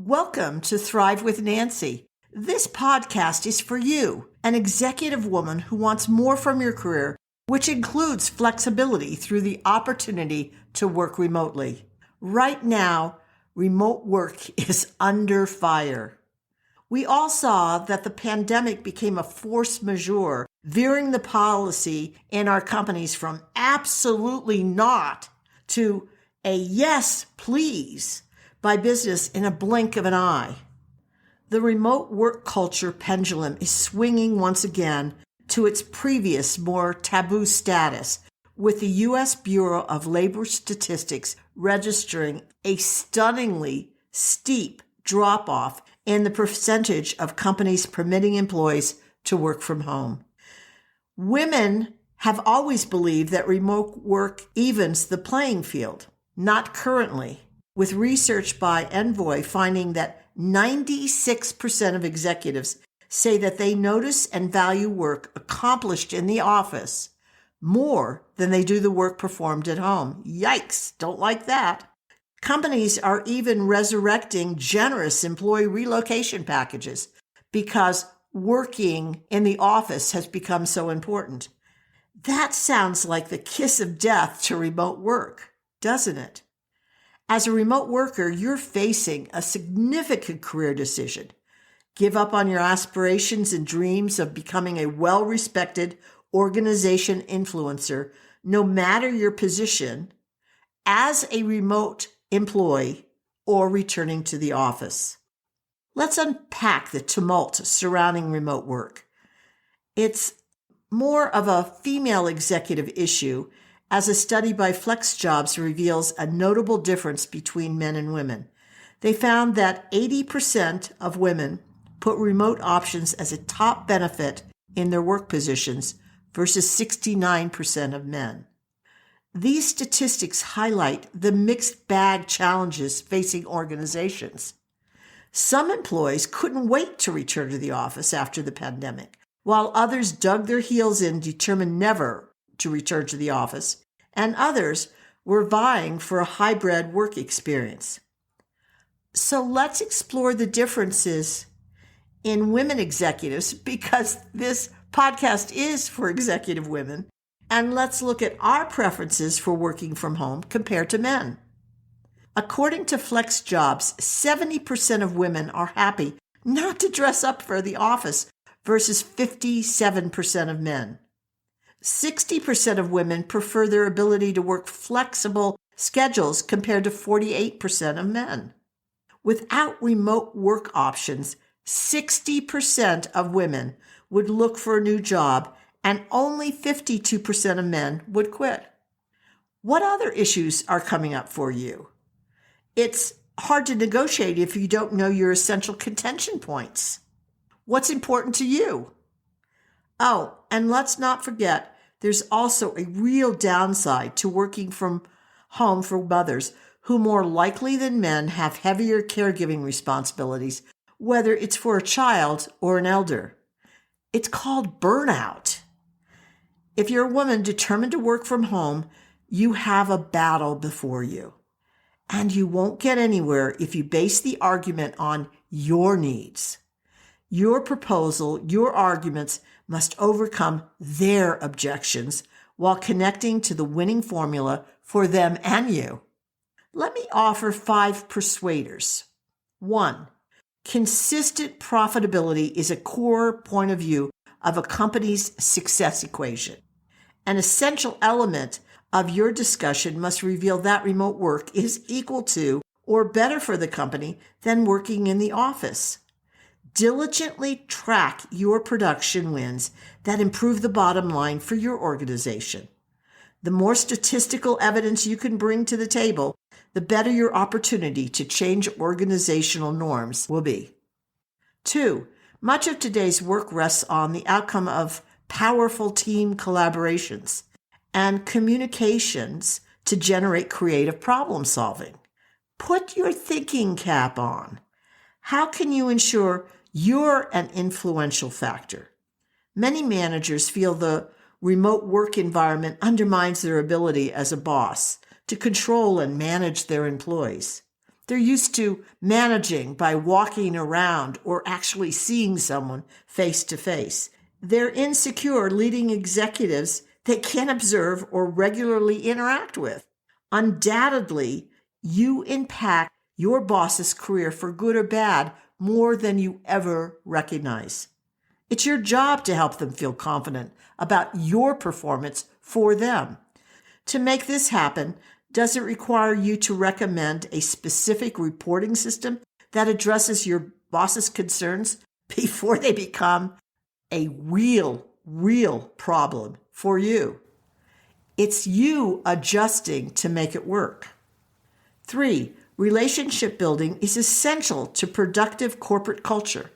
Welcome to Thrive with Nancy. This podcast is for you, an executive woman who wants more from your career, which includes flexibility through the opportunity to work remotely. Right now, remote work is under fire. We all saw that the pandemic became a force majeure, veering the policy in our companies from absolutely not to a yes, please by business in a blink of an eye. The remote work culture pendulum is swinging once again to its previous, more taboo status, with the U.S. Bureau of Labor Statistics registering a stunningly steep drop-off in the percentage of companies permitting employees to work from home. Women have always believed that remote work evens the playing field. Not currently, with research by Envoy finding that 96% of executives say that they notice and value work accomplished in the office more than they do the work performed at home. Yikes, don't like that. Companies are even resurrecting generous employee relocation packages because working in the office has become so important. That sounds like the kiss of death to remote work, doesn't it? As a remote worker, you're facing a significant career decision. Give up on your aspirations and dreams of becoming a well-respected organization influencer, no matter your position, as a remote employee or returning to the office. Let's unpack the tumult surrounding remote work. It's more of a female executive issue, as a study by FlexJobs reveals a notable difference between men and women. They found that 80% of women put remote options as a top benefit in their work positions versus 69% of men. These statistics highlight the mixed bag challenges facing organizations. Some employees couldn't wait to return to the office after the pandemic, while others dug their heels in, determined never to return to the office, and others were vying for a hybrid work experience. So let's explore the differences in women executives, because this podcast is for executive women, and let's look at our preferences for working from home compared to men. According to FlexJobs, 70% of women are happy not to dress up for the office versus 57% of men. 60% of women prefer their ability to work flexible schedules compared to 48% of men. Without remote work options, 60% of women would look for a new job and only 52% of men would quit. What other issues are coming up for you? It's hard to negotiate if you don't know your essential contention points. What's important to you? Oh, and let's not forget, there's also a real downside to working from home for mothers who more likely than men have heavier caregiving responsibilities, whether it's for a child or an elder. It's called burnout. If you're a woman determined to work from home, you have a battle before you. And you won't get anywhere if you base the argument on your needs. Your proposal, your arguments must overcome their objections while connecting to the winning formula for them and you. Let me offer 5 persuaders. 1. Consistent profitability is a core point of view of a company's success equation. An essential element of your discussion must reveal that remote work is equal to or better for the company than working in the office. Diligently track your production wins that improve the bottom line for your organization. The more statistical evidence you can bring to the table, the better your opportunity to change organizational norms will be. 2, much of today's work rests on the outcome of powerful team collaborations and communications to generate creative problem solving. Put your thinking cap on. How can you ensure you're an influential factor? Many managers feel the remote work environment undermines their ability as a boss to control and manage their employees. They're used to managing by walking around or actually seeing someone face to face. They're insecure leading executives they can't observe or regularly interact with. Undoubtedly, you impact your boss's career for good or bad more than you ever recognize. It's your job to help them feel confident about your performance for them. To make this happen, does it require you to recommend a specific reporting system that addresses your boss's concerns before they become a real problem for you? It's you adjusting to make it work. 3, relationship building is essential to productive corporate culture.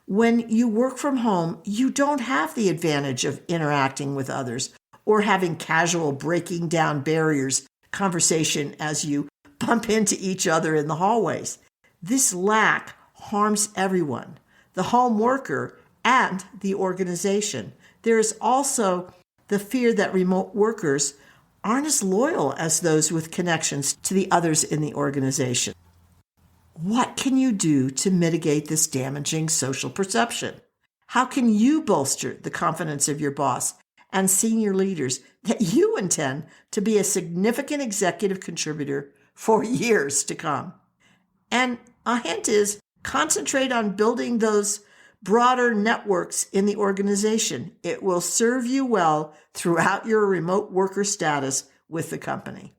When you work from home, you don't have the advantage of interacting with others or having casual breaking down barriers conversation as you bump into each other in the hallways. This lack harms everyone, the home worker and the organization. There is also the fear that remote workers aren't as loyal as those with connections to the others in the organization. What can you do to mitigate this damaging social perception? How can you bolster the confidence of your boss and senior leaders that you intend to be a significant executive contributor for years to come? And a hint is concentrate on building those broader networks in the organization. It will serve you well throughout your remote worker status with the company.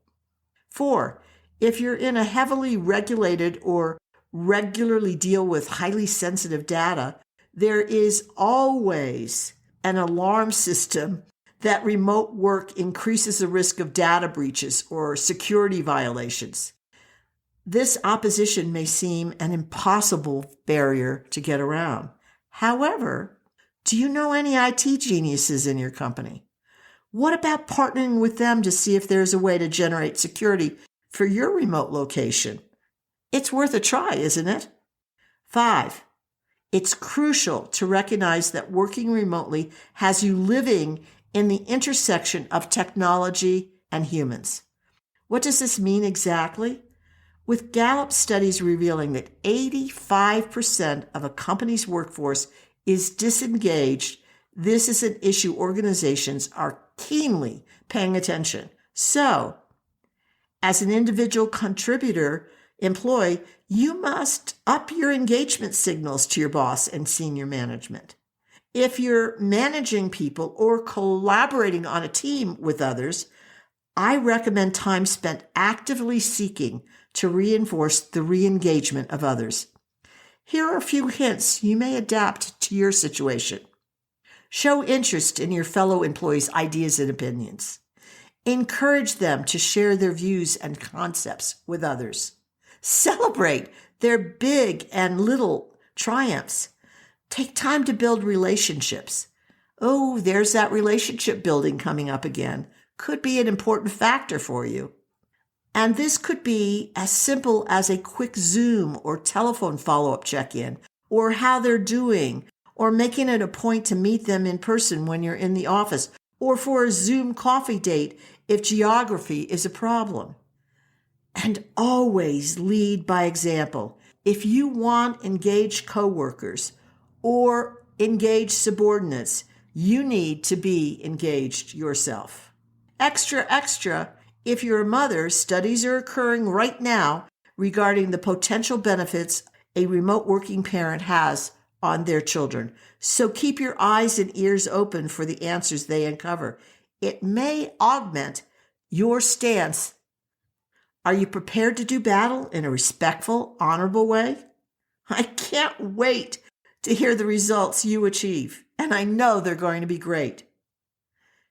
4, if you're in a heavily regulated or regularly deal with highly sensitive data, there is always an alarm system that remote work increases the risk of data breaches or security violations. This opposition may seem an impossible barrier to get around. However, do you know any IT geniuses in your company? What about partnering with them to see if there's a way to generate security for your remote location? It's worth a try, isn't it? 5, it's crucial to recognize that working remotely has you living in the intersection of technology and humans. What does this mean exactly? With Gallup studies revealing that 85% of a company's workforce is disengaged, this is an issue organizations are keenly paying attention. So, as an individual contributor, employee, you must up your engagement signals to your boss and senior management. If you're managing people or collaborating on a team with others, I recommend time spent actively seeking to reinforce the re-engagement of others. Here are a few hints you may adapt to your situation. Show interest in your fellow employees' ideas and opinions. Encourage them to share their views and concepts with others. Celebrate their big and little triumphs. Take time to build relationships. Oh, there's that relationship building coming up again. Could be an important factor for you. And this could be as simple as a quick Zoom or telephone follow-up check-in, or how they're doing, or making it a point to meet them in person when you're in the office, or for a Zoom coffee date if geography is a problem. And always lead by example. If you want engaged coworkers or engaged subordinates, you need to be engaged yourself. Extra, if you're a mother, studies are occurring right now regarding the potential benefits a remote working parent has on their children. So keep your eyes and ears open for the answers they uncover. It may augment your stance. Are you prepared to do battle in a respectful, honorable way? I can't wait to hear the results you achieve, and I know they're going to be great.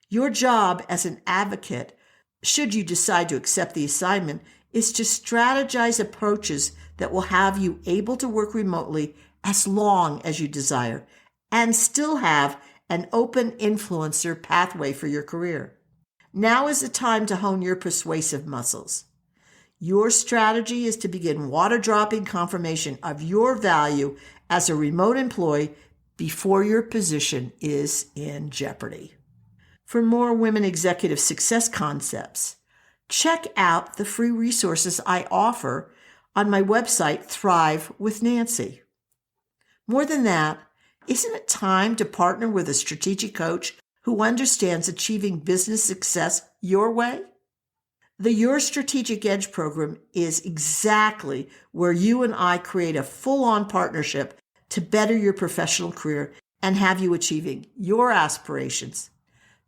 Your job as an advocate, should you decide to accept the assignment, is to strategize approaches that will have you able to work remotely as long as you desire and still have an open influencer pathway for your career. Now is the time to hone your persuasive muscles. Your strategy is to begin water-dropping confirmation of your value as a remote employee before your position is in jeopardy. For more women executive success concepts, check out the free resources I offer on my website, Thrive with Nancy. More than that, isn't it time to partner with a strategic coach who understands achieving business success your way? The Your Strategic Edge program is exactly where you and I create a full-on partnership to better your professional career and have you achieving your aspirations.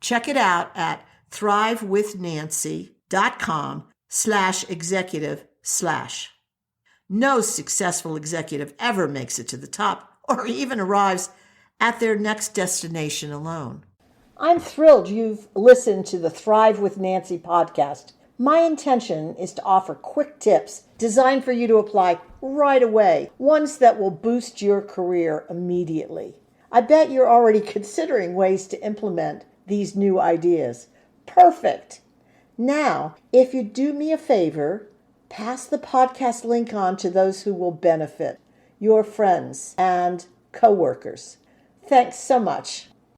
Check it out at thrivewithnancy.com/executive/. No successful executive ever makes it to the top or even arrives at their next destination alone. I'm thrilled you've listened to the Thrive with Nancy podcast. My intention is to offer quick tips designed for you to apply right away, ones that will boost your career immediately. I bet you're already considering ways to implement these new ideas. Perfect! Now, if you do me a favor, pass the podcast link on to those who will benefit, your friends and coworkers. Thanks so much.